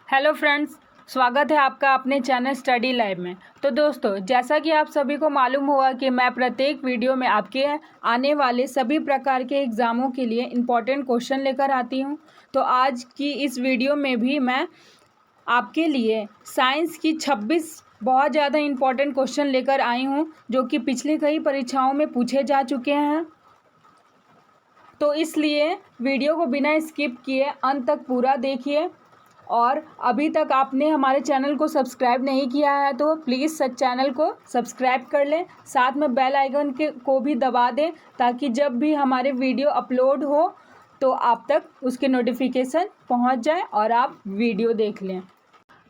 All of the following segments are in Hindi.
हेलो फ्रेंड्स, स्वागत है आपका अपने चैनल स्टडी लाइव में। तो दोस्तों, जैसा कि आप सभी को मालूम होगा कि मैं प्रत्येक वीडियो में आपके आने वाले सभी प्रकार के एग्ज़ामों के लिए इम्पॉर्टेंट क्वेश्चन लेकर आती हूं। तो आज की इस वीडियो में भी मैं आपके लिए साइंस की 26 बहुत ज़्यादा इम्पॉर्टेंट क्वेश्चन लेकर आई हूं, जो कि पिछले कई परीक्षाओं में पूछे जा चुके हैं। तो इसलिए वीडियो को बिना स्किप किए अंत तक पूरा देखिए। और अभी तक आपने हमारे चैनल को सब्सक्राइब नहीं किया है तो प्लीज़ चैनल को सब्सक्राइब कर लें, साथ में बेल आइकन को भी दबा दें, ताकि जब भी हमारे वीडियो अपलोड हो तो आप तक उसके नोटिफिकेशन पहुंच जाए और आप वीडियो देख लें।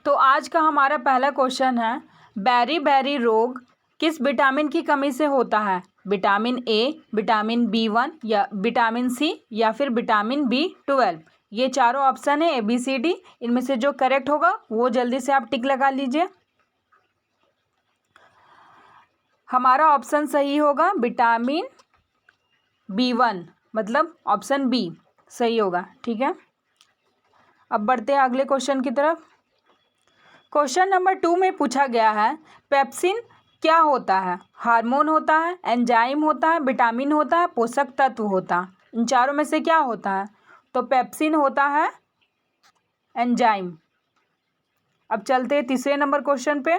तो आज का हमारा पहला क्वेश्चन है, बेरी रोग किस विटामिन की कमी से होता है? विटामिन ए, विटामिन B1 या विटामिन सी या फिर विटामिन B12। ये चारों ऑप्शन है ABCD। इनमें से जो करेक्ट होगा वो जल्दी से आप टिक लगा लीजिए। हमारा ऑप्शन सही होगा विटामिन B1, मतलब ऑप्शन बी सही होगा। ठीक है, अब बढ़ते हैं अगले क्वेश्चन की तरफ। क्वेश्चन नंबर 2 में पूछा गया है, पेप्सिन क्या होता है? हार्मोन होता है, एंजाइम होता है, विटामिन होता है, पोषक तत्व होता है। इन चारों में से क्या होता है? तो पेप्सिन होता है एंजाइम। अब चलते हैं तीसरे नंबर क्वेश्चन पे।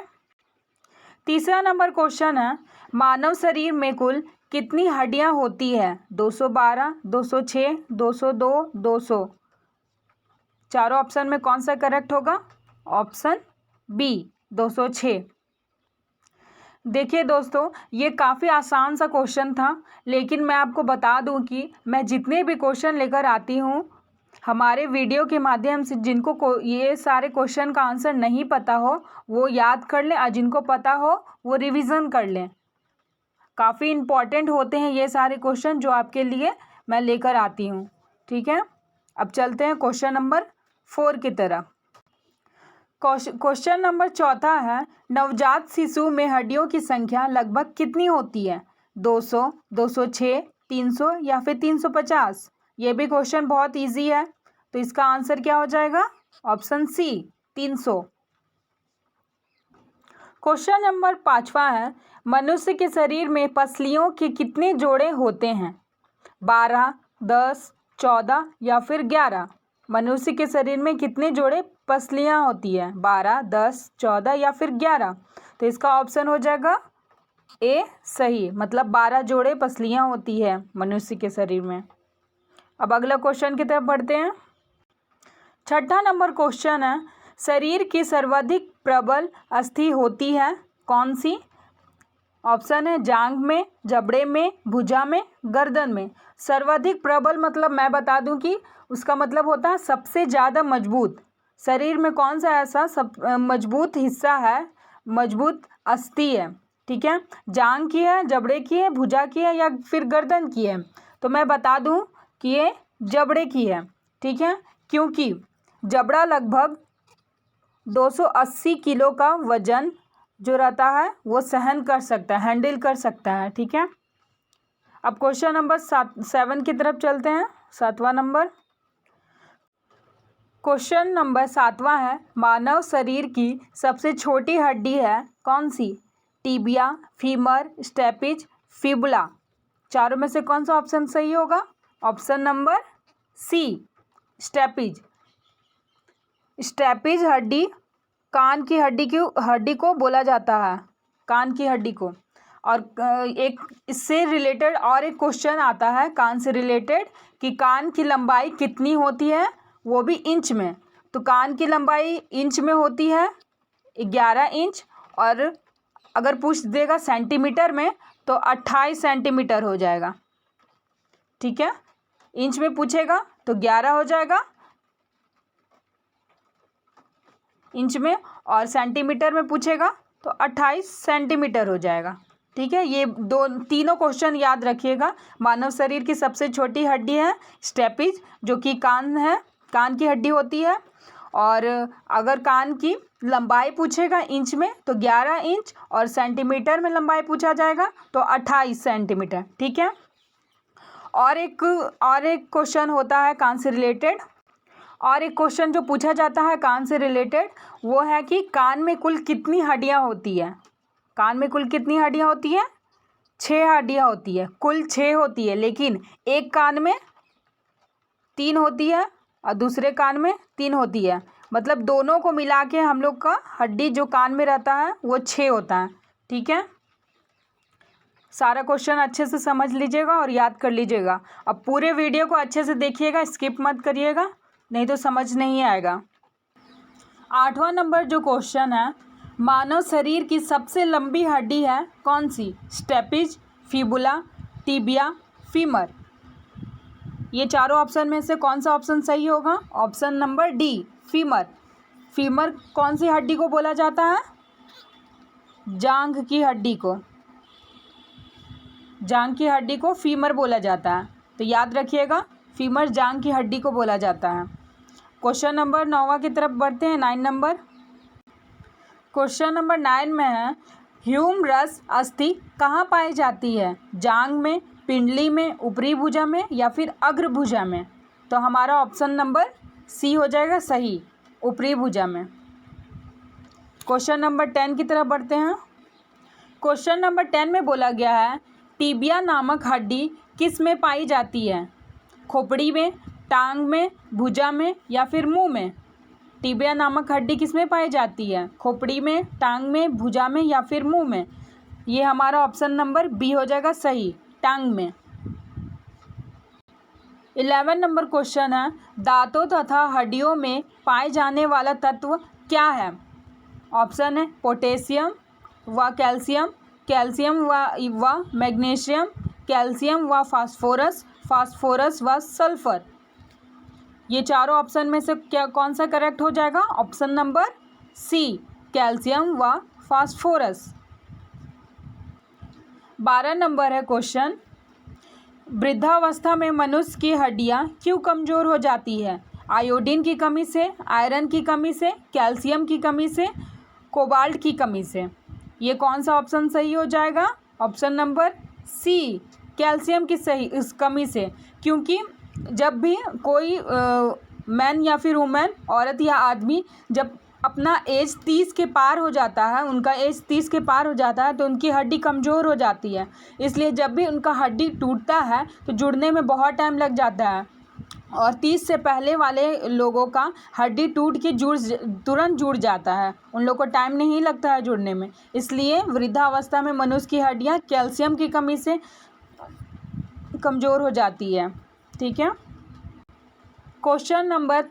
तीसरा नंबर क्वेश्चन है, मानव शरीर में कुल कितनी हड्डियां होती है? 212, 206, 202, 200। चारों ऑप्शन में कौन सा करेक्ट होगा? Option B 206। देखिए दोस्तों, ये काफ़ी आसान सा क्वेश्चन था, लेकिन मैं आपको बता दूं कि मैं जितने भी क्वेश्चन लेकर आती हूँ हमारे वीडियो के माध्यम से, जिनको ये सारे क्वेश्चन का आंसर नहीं पता हो वो याद कर लें, और जिनको पता हो वो रिवीजन कर लें। काफ़ी इम्पॉर्टेंट होते हैं ये सारे क्वेश्चन जो आपके लिए मैं लेकर आती हूँ। ठीक है, अब चलते हैं क्वेश्चन नंबर 4 की तरफ। क्वेश्चन नंबर 4 है, नवजात शिशु में हड्डियों की संख्या लगभग कितनी होती है? 200, 206, 300 या फिर 350। ये भी क्वेश्चन बहुत इजी है, तो इसका आंसर क्या हो जाएगा? Option C 300। क्वेश्चन नंबर 5 है, मनुष्य के शरीर में पसलियों के कितने जोड़े होते हैं? 12, 10, 14 या फिर 11। मनुष्य के शरीर में कितने जोड़े पसलियां होती है? 12, 10, 14 या फिर 11। तो इसका ऑप्शन हो जाएगा ए सही, मतलब 12 जोड़े पसलियां होती है मनुष्य के शरीर में। अब अगला क्वेश्चन की तरफ बढ़ते हैं। छठा नंबर क्वेश्चन है, शरीर की सर्वाधिक प्रबल अस्थि होती है कौन सी? ऑप्शन है जांघ में, जबड़े में, भुजा में, गर्दन में। सर्वाधिक प्रबल मतलब मैं बता दूं कि उसका मतलब होता है सबसे ज़्यादा मजबूत। शरीर में कौन सा ऐसा सब मजबूत हिस्सा है, मजबूत अस्थि है? ठीक है, जांघ की है, जबड़े की है, भुजा की है या फिर गर्दन की है? तो मैं बता दूं कि ये जबड़े की है। ठीक है, क्योंकि जबड़ा लगभग 280 किलो का वजन जो रहता है वो सहन कर सकता है, हैंडल कर सकता है। ठीक है, अब क्वेश्चन नंबर 7 की तरफ चलते हैं। 7वां नंबर क्वेश्चन नंबर 7वां है, मानव शरीर की सबसे छोटी हड्डी है कौन सी? Tibia, femur, stapes, fibula. चारों में से कौन सा ऑप्शन सही होगा? Option number C stapes. Stapes हड्डी कान की हड्डी को बोला जाता है, कान की हड्डी को। और एक इससे रिलेटेड और एक क्वेश्चन आता है कान से रिलेटेड, कि कान की लंबाई कितनी होती है, वो भी इंच में। तो कान की लंबाई इंच में होती है 11 इंच, और अगर पूछ देगा सेंटीमीटर में तो 28 सेंटीमीटर हो जाएगा। ठीक है, इंच में पूछेगा तो 11 हो जाएगा इंच में, और सेंटीमीटर में पूछेगा तो 28 सेंटीमीटर हो जाएगा। ठीक है, ये तीनों क्वेश्चन याद रखिएगा। मानव शरीर की सबसे छोटी हड्डी है स्टेपिज, जो कि कान है, कान की हड्डी होती है। और अगर कान की लंबाई पूछेगा इंच में तो 11 इंच, और सेंटीमीटर में लंबाई पूछा जाएगा तो 28 सेंटीमीटर। ठीक है, और एक क्वेश्चन होता है कान से रिलेटेड, और एक क्वेश्चन जो पूछा जाता है कान से रिलेटेड, वो है कि कान में कुल कितनी हड्डियाँ होती है। कान में कुल कितनी हड्डियाँ होती है? 6 हड्डियाँ होती है, कुल 6 होती है, लेकिन एक कान में 3 होती है और दूसरे कान में 3 होती है। मतलब दोनों को मिला के हम लोग का हड्डी जो कान में रहता है वो 6 होता है। ठीक है, सारा क्वेश्चन अच्छे से समझ लीजिएगा और याद कर लीजिएगा। अब पूरे वीडियो को अच्छे से देखिएगा, स्किप मत करिएगा, नहीं तो समझ नहीं आएगा। 8वां नंबर जो क्वेश्चन है, मानव शरीर की सबसे लंबी हड्डी है कौन सी? Stapes, fibula, tibia, femur. ये चारों ऑप्शन में से कौन सा ऑप्शन सही होगा? Option number D, femur. Femur कौन सी हड्डी को बोला जाता है? जांघ की हड्डी को, जांघ की हड्डी को फीमर बोला जाता है। तो याद रखिएगा, फीमर जांघ की हड्डी को बोला जाता है। क्वेश्चन नंबर 9 की तरफ बढ़ते हैं, 9 नंबर। क्वेश्चन नंबर 9 में है, ह्यूमरस अस्थि कहाँ पाई जाती है? जांघ में, पिंडली में, ऊपरी भुजा में या फिर अग्र भुजा में? तो हमारा ऑप्शन नंबर सी हो जाएगा सही, ऊपरी भुजा में। क्वेश्चन नंबर 10 की तरफ बढ़ते हैं। क्वेश्चन नंबर 10 में बोला गया है, टिबिया नामक हड्डी किस में पाई जाती है? खोपड़ी में, टांग में, भुजा में या फिर मुंह में? टिबिया नामक हड्डी किस में पाई जाती है? खोपड़ी में, टांग में, भुजा में या फिर मुंह में? ये हमारा ऑप्शन नंबर बी हो जाएगा सही, टांग में। 11 नंबर क्वेश्चन है, दांतों तथा हड्डियों में पाए जाने वाला तत्व क्या है? ऑप्शन है पोटेशियम व कैल्शियम, कैल्शियम व मैग्नीशियम, कैल्शियम व फास्फोरस, फास्फोरस व सल्फर। ये चारों ऑप्शन में से क्या कौन सा करेक्ट हो जाएगा? ऑप्शन नंबर सी, कैल्शियम व फास्फोरस। 12 नंबर है क्वेश्चन, वृद्धावस्था में मनुष्य की हड्डियां क्यों कमज़ोर हो जाती है? आयोडीन की कमी से, आयरन की कमी से, कैल्शियम की कमी से, कोबाल्ट की कमी से? ये कौन सा ऑप्शन सही हो जाएगा? ऑप्शन नंबर सी, कैल्शियम की सही इस कमी से। क्योंकि जब भी कोई मैन या फिर वुमेन, औरत या आदमी जब अपना एज 30 के पार हो जाता है, उनका एज 30 के पार हो जाता है, तो उनकी हड्डी कमज़ोर हो जाती है। इसलिए जब भी उनका हड्डी टूटता है तो जुड़ने में बहुत टाइम लग जाता है, और 30 से पहले वाले लोगों का हड्डी टूट के तुरंत जुड़ जाता है, उन लोगों को टाइम नहीं लगता है जुड़ने में। इसलिए वृद्धावस्था में मनुष्य की हड्डियाँ कैल्शियम की कमी से कमज़ोर हो जाती है। ठीक है, क्वेश्चन नंबर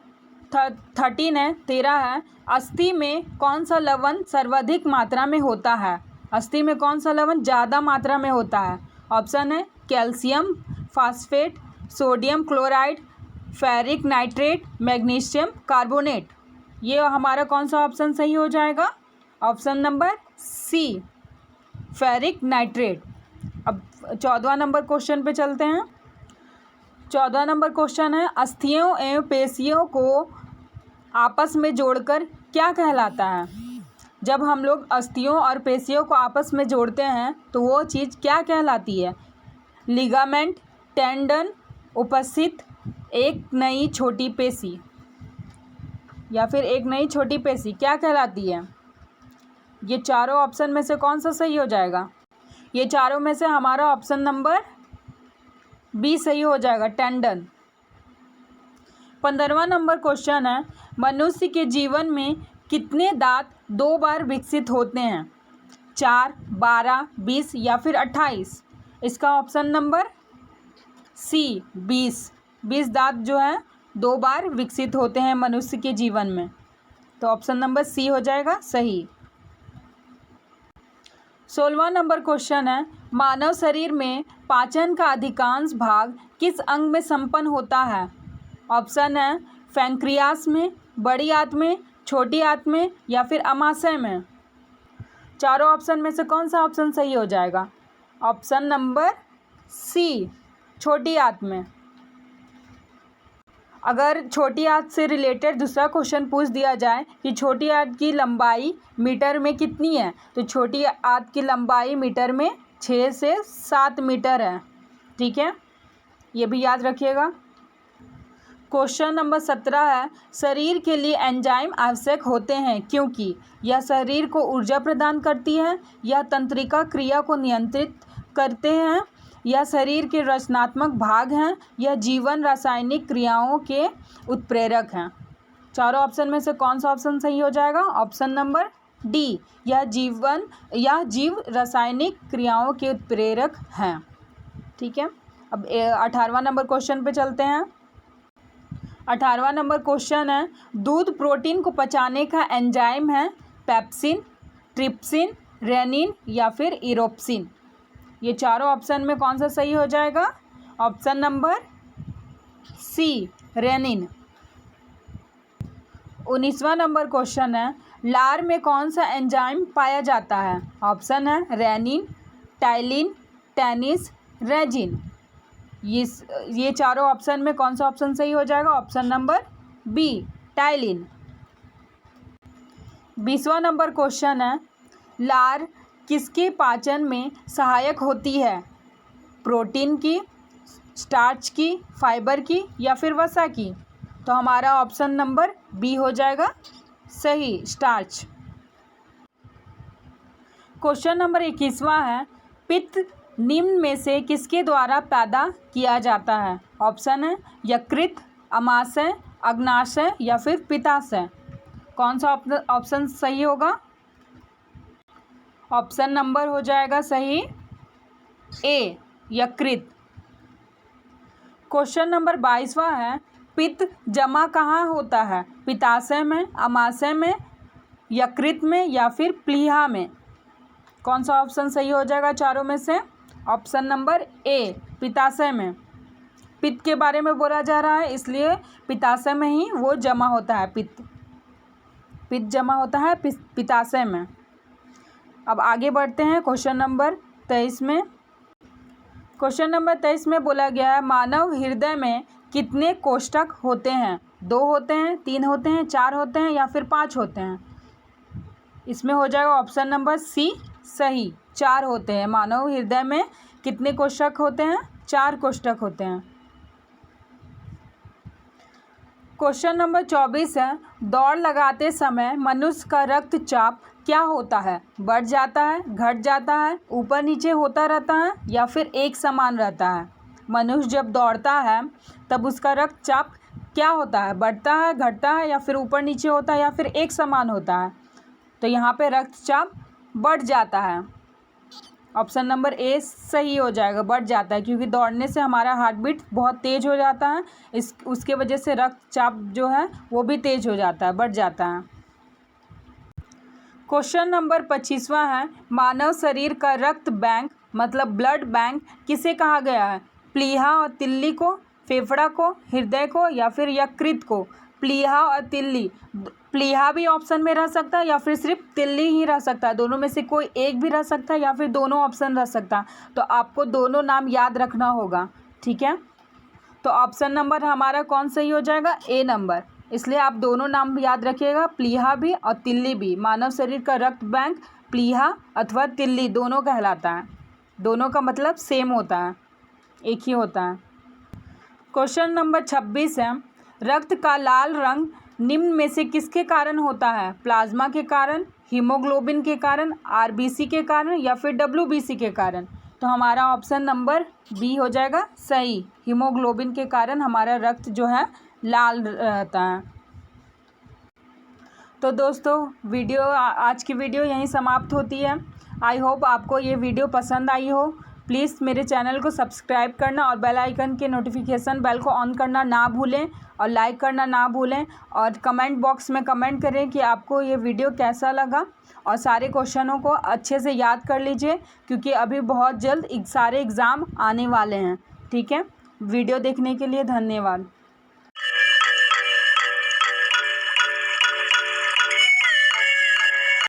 13 है, 13 है, अस्थि में कौन सा लवण सर्वाधिक मात्रा में होता है? अस्थि में कौन सा लवण ज़्यादा मात्रा में होता है? ऑप्शन है calcium phosphate, sodium chloride, ferric nitrate, magnesium carbonate. ये हमारा कौन सा ऑप्शन सही हो जाएगा? Option number C, ferric nitrate. अब 14वां नंबर क्वेश्चन पे चलते हैं। 14वां नंबर क्वेश्चन है, अस्थियों एवं पेशियों को आपस में जोड़कर क्या कहलाता है? जब हम लोग अस्थियों और पेशियों को आपस में जोड़ते हैं तो वो चीज़ क्या कहलाती है? लिगामेंट, टेंडन, उपस्थित, एक नई छोटी पेशी या फिर एक नई छोटी पेशी क्या कहलाती है? ये चारों ऑप्शन में से कौन सा सही हो जाएगा? ये चारों में से हमारा ऑप्शन नंबर बी सही हो जाएगा, टेंडन। 15वां नंबर क्वेश्चन है, मनुष्य के जीवन में कितने दांत 2 बार विकसित होते हैं? 4, 12, 20 या फिर 28? इसका ऑप्शन नंबर सी, 20 दांत जो है 2 बार विकसित होते हैं मनुष्य के जीवन में। तो ऑप्शन नंबर सी हो जाएगा सही। 16वां नंबर क्वेश्चन है, मानव शरीर में पाचन का अधिकांश भाग किस अंग में संपन्न होता है? ऑप्शन है पैंक्रियास में, बड़ी आंत में, छोटी आंत में या फिर अमाशय में? चारों ऑप्शन में से कौन सा ऑप्शन सही हो जाएगा? ऑप्शन नंबर सी, छोटी आंत में। अगर छोटी आंत से रिलेटेड दूसरा क्वेश्चन पूछ दिया जाए कि छोटी आंत की लंबाई मीटर में कितनी है, तो छोटी आंत की लंबाई मीटर में 6 से 7 मीटर है। ठीक है, ये भी याद रखिएगा। क्वेश्चन नंबर 17 है, शरीर के लिए एंजाइम आवश्यक होते हैं क्योंकि यह शरीर को ऊर्जा प्रदान करती है, यह तंत्रिका क्रिया को नियंत्रित करते हैं, यह शरीर के रचनात्मक भाग हैं, यह जीवन रासायनिक क्रियाओं के उत्प्रेरक हैं। चारों ऑप्शन में से कौन सा ऑप्शन सही हो जाएगा? ऑप्शन नंबर डी, यह जीव रासायनिक क्रियाओं के उत्प्रेरक हैं। ठीक है, अब 18वां नंबर क्वेश्चन पे चलते हैं। 18वां नंबर क्वेश्चन है, दूध प्रोटीन को पचाने का एंजाइम है पेप्सिन, ट्रिप्सिन, रेनिन या फिर इरोप्सिन। ये चारों ऑप्शन में कौन सा सही हो जाएगा? Option number C, renin. 19वां नंबर क्वेश्चन है, लार में कौन सा एंजाइम पाया जाता है? ऑप्शन है रेनिन, टाइलिन, टेनिस, रेजिन। ये चारों ऑप्शन में कौन सा ऑप्शन सही हो जाएगा? Option number B, ptyalin. 20वां नंबर क्वेश्चन है, लार किसके पाचन में सहायक होती है? प्रोटीन की, स्टार्च की, फाइबर की या फिर वसा की? तो हमारा ऑप्शन नंबर बी हो जाएगा सही, स्टार्च। क्वेश्चन नंबर 21वां है, पित्त निम्न में से किसके द्वारा पैदा किया जाता है? ऑप्शन है यकृत, अमाशय, अग्नाशय या फिर पित्ताशय। कौन सा ऑप्शन सही होगा? ऑप्शन नंबर हो जाएगा सही ए, यकृत। क्वेश्चन नंबर 22वां है, पित्त जमा कहाँ होता है? पित्ताशय में, अमाशय में, यकृत में या फिर प्लीहा में? कौन सा ऑप्शन सही हो जाएगा चारों में से? ऑप्शन नंबर ए, पित्ताशय में। पित्त के बारे में बोला जा रहा है, इसलिए पित्ताशय में ही वो जमा होता है। पित्त जमा होता है पित्ताशय में। अब आगे बढ़ते हैं क्वेश्चन नंबर 23 में। क्वेश्चन नंबर 23 में बोला गया है, मानव हृदय में कितने कोष्ठक होते हैं? 2 होते हैं, 3 होते हैं, 4 होते हैं या फिर 5 होते हैं? इसमें हो जाएगा ऑप्शन नंबर सी सही, 4 होते हैं। मानव हृदय में कितने कोष्ठक होते हैं? 4 कोष्ठक होते हैं। क्वेश्चन नंबर 24 है, दौड़ लगाते समय मनुष्य का रक्तचाप क्या होता है? बढ़ जाता है, घट जाता है, ऊपर नीचे होता रहता है या फिर एक समान रहता है? मनुष्य जब दौड़ता है तब उसका रक्तचाप क्या होता है? बढ़ता है, घटता है या फिर ऊपर नीचे होता है या फिर एक समान होता है? तो यहाँ पे रक्तचाप बढ़ जाता है। ऑप्शन नंबर ए सही हो जाएगा, बढ़ जाता है, क्योंकि दौड़ने से हमारा हार्ट बीट बहुत तेज़ हो जाता है, उसके वजह से रक्तचाप जो है वो भी तेज़ हो जाता है, बढ़ जाता है। क्वेश्चन नंबर 25वां है, मानव शरीर का रक्त बैंक मतलब ब्लड बैंक किसे कहा गया है? प्लीहा और तिल्ली को, फेफड़ा को, हृदय को या फिर यकृत को? प्लीहा और तिल्ली, प्लीहा भी ऑप्शन में रह सकता है या फिर सिर्फ तिल्ली ही रह सकता है, दोनों में से कोई एक भी रह सकता है या फिर दोनों ऑप्शन रह सकता है। तो आपको दोनों नाम याद रखना होगा, ठीक है। तो ऑप्शन नंबर हमारा कौन सही हो जाएगा? ए नंबर। इसलिए आप दोनों नाम याद रखिएगा, प्लीहा भी और तिल्ली भी। मानव शरीर का रक्त बैंक प्लीहा अथवा तिल्ली दोनों कहलाता है। दोनों का मतलब सेम होता है, एक ही होता है। क्वेश्चन नंबर 26 है, रक्त का लाल रंग निम्न में से किसके कारण होता है? प्लाज्मा के कारण, हीमोग्लोबिन के कारण, आरबीसी के कारण या फिर डब्ल्यूबीसी के कारण? तो हमारा ऑप्शन नंबर बी हो जाएगा सही, हीमोग्लोबिन के कारण हमारा रक्त जो है लाल रहता है। तो दोस्तों आज की वीडियो यहीं समाप्त होती है। आई होप आपको ये वीडियो पसंद आई हो। प्लीज़ मेरे चैनल को सब्सक्राइब करना और बेल आइकन के नोटिफिकेशन बेल को ऑन करना ना भूलें और लाइक करना ना भूलें, और कमेंट बॉक्स में कमेंट करें कि आपको ये वीडियो कैसा लगा, और सारे क्वेश्चनों को अच्छे से याद कर लीजिए क्योंकि अभी बहुत जल्द सारे एग्ज़ाम आने वाले हैं, ठीक है। वीडियो देखने के लिए धन्यवाद।